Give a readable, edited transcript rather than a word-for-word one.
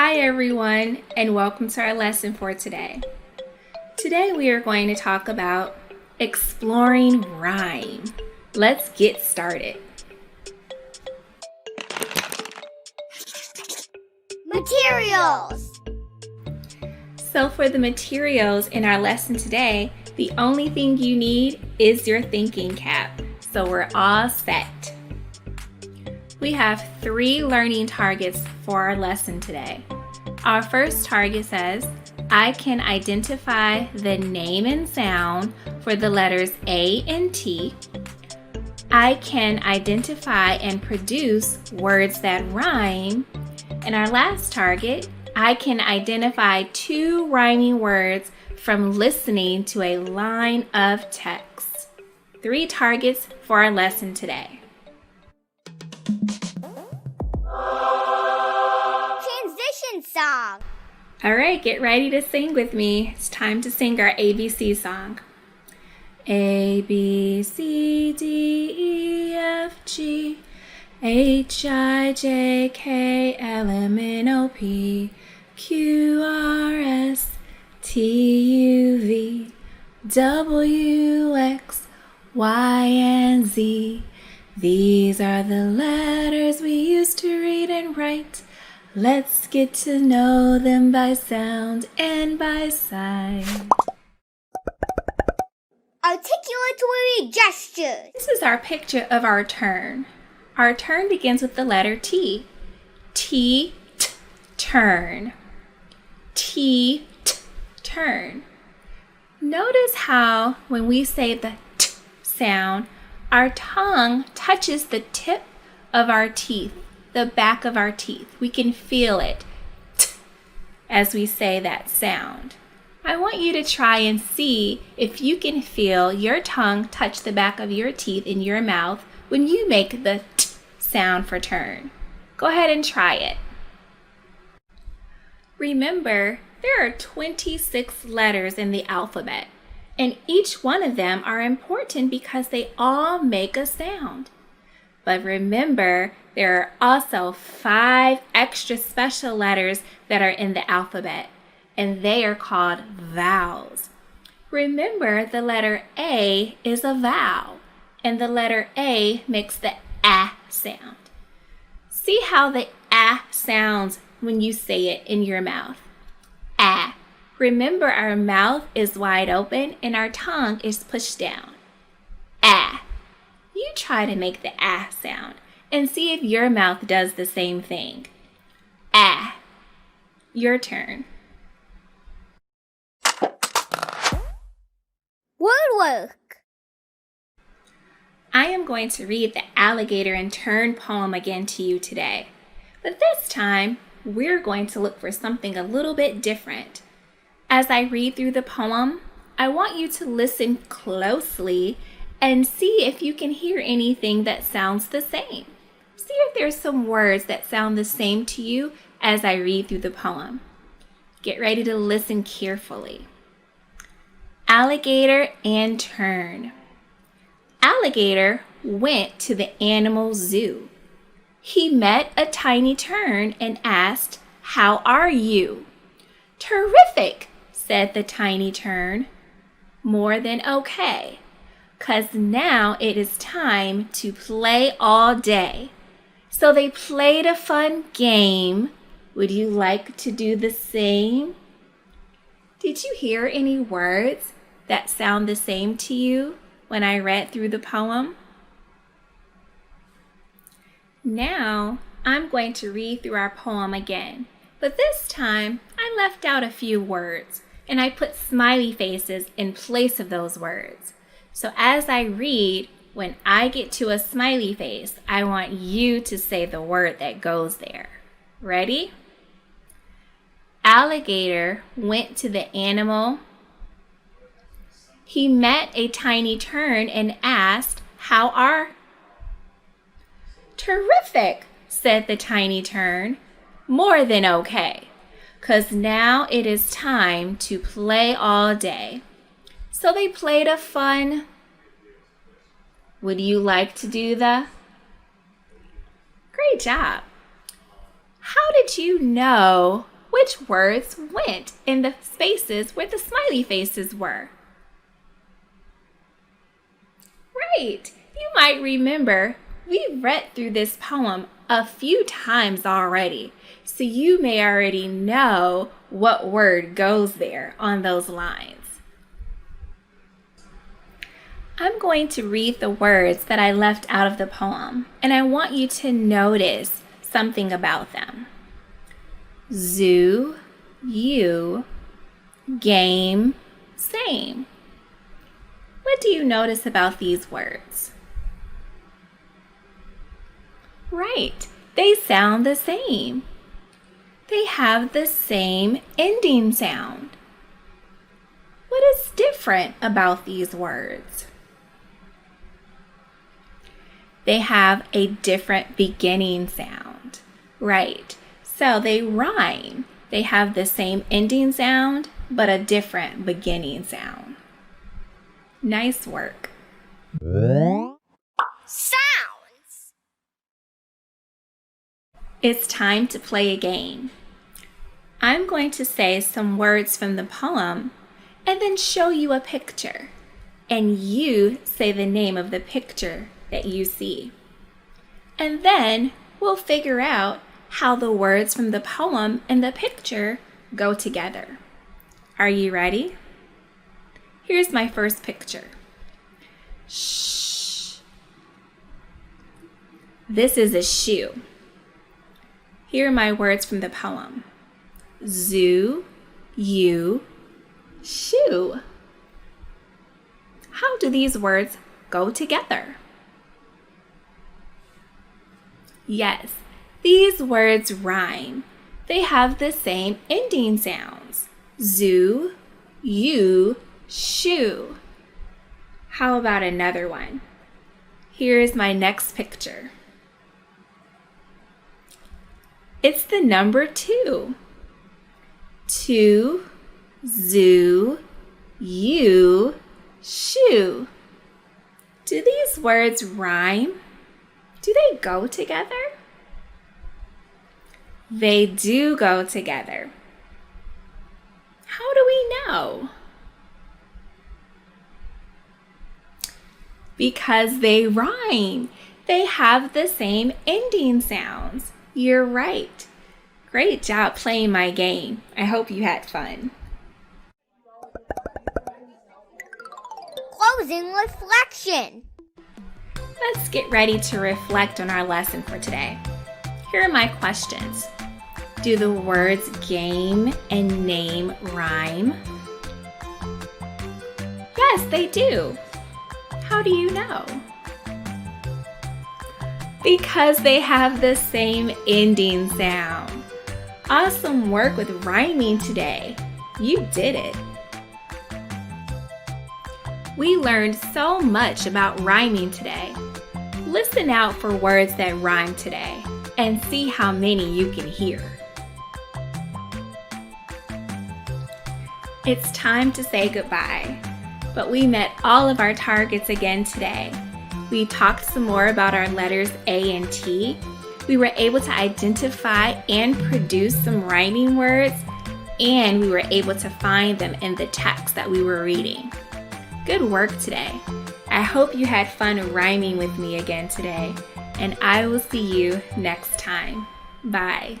Hi everyone, and welcome to our lesson for today. Today we are going to talk about exploring rhyme. Let's get started. Materials. So for the materials in our lesson today, the only thing you need is your thinking cap. So we're all set. We have 3 learning targets for our lesson today. Our first target says, I can identify the name and sound for the letters A and T. I can identify and produce words that rhyme. And our last target, I can identify 2 rhyming words from listening to a line of text. 3 targets for our lesson today. Transition song. All right, get ready to sing with me. It's time to sing our ABC song. A, B, C, D, E, F, G, H, I, J, K, L, M, N, O, P, Q, R, S, T, U, V, W, X, Y, and Z. These are the letters we use to read and write. Let's get to know them by sound and by sight. Articulatory gestures. This is our picture of our turn. Our turn begins with the letter T. T, t, turn. T, t, turn. Notice how when we say the t sound, our tongue touches the tip of our teeth, the back of our teeth. We can feel it t as we say that sound. I want you to try and see if you can feel your tongue touch the back of your teeth in your mouth when you make the t sound for turn. Go ahead and try it. Remember, there are 26 letters in the alphabet, and each one of them are important because they all make a sound. But remember, there are also 5 extra special letters that are in the alphabet, and they are called vowels. Remember, the letter A is a vowel, and the letter A makes the A sound. See how the A sounds when you say it in your mouth. A. Remember, our mouth is wide open and our tongue is pushed down. A. You try to make the A sound and see if your mouth does the same thing. A. Your turn. Word work. I am going to read the Alligator and Tern poem again to you today. But this time, we're going to look for something a little bit different. As I read through the poem, I want you to listen closely and see if you can hear anything that sounds the same. See if there's some words that sound the same to you as I read through the poem. Get ready to listen carefully. Alligator and Tern. Alligator went to the animal zoo. He met a tiny tern and asked, "How are you?" "Terrific," said the tiny tern. "More than okay, 'cause now it is time to play all day." So they played a fun game. Would you like to do the same? Did you hear any words that sound the same to you when I read through the poem? Now, I'm going to read through our poem again, but this time I left out a few words and I put smiley faces in place of those words. So as I read, when I get to a smiley face, I want you to say the word that goes there. Ready? Alligator went to the animal. He met a tiny tern and asked, "How are?" "Terrific," said the tiny tern. "More than okay, 'cause now it is time to play all day." So they played a fun. Would you like to do the? Great job. How did you know which words went in the spaces where the smiley faces were? Right! You might remember we've read through this poem a few times already, so you may already know what word goes there on those lines. I'm going to read the words that I left out of the poem, and I want you to notice something about them. Zoo, you, game, same. What do you notice about these words? Right, they sound the same. They have the same ending sound. What is different about these words? They have a different beginning sound. Right, so they rhyme. They have the same ending sound, but a different beginning sound. Nice work. Sounds. It's time to play a game. I'm going to say some words from the poem and then show you a picture. And you say the name of the picture that you see. And then we'll figure out how the words from the poem and the picture go together. Are you ready? Here's my first picture. Shh. This is a shoe. Here are my words from the poem. Zoo, you, shoe. How do these words go together? Yes, these words rhyme. They have the same ending sounds. Zoo, you, shoe. How about another one? Here's my next picture. It's the number 2. 2, zoo, you, shoe. Do these words rhyme? Do they go together? They do go together. How do we know? Because they rhyme. They have the same ending sounds. You're right. Great job playing my game. I hope you had fun. Closing reflection. Let's get ready to reflect on our lesson for today. Here are my questions. Do the words game and name rhyme? Yes, they do. How do you know? Because they have the same ending sound. Awesome work with rhyming today. You did it. We learned so much about rhyming today. Listen out for words that rhyme today and see how many you can hear. It's time to say goodbye, but we met all of our targets again today. We talked some more about our letters A and T. We were able to identify and produce some rhyming words, and we were able to find them in the text that we were reading. Good work today. I hope you had fun rhyming with me again today, and I will see you next time. Bye.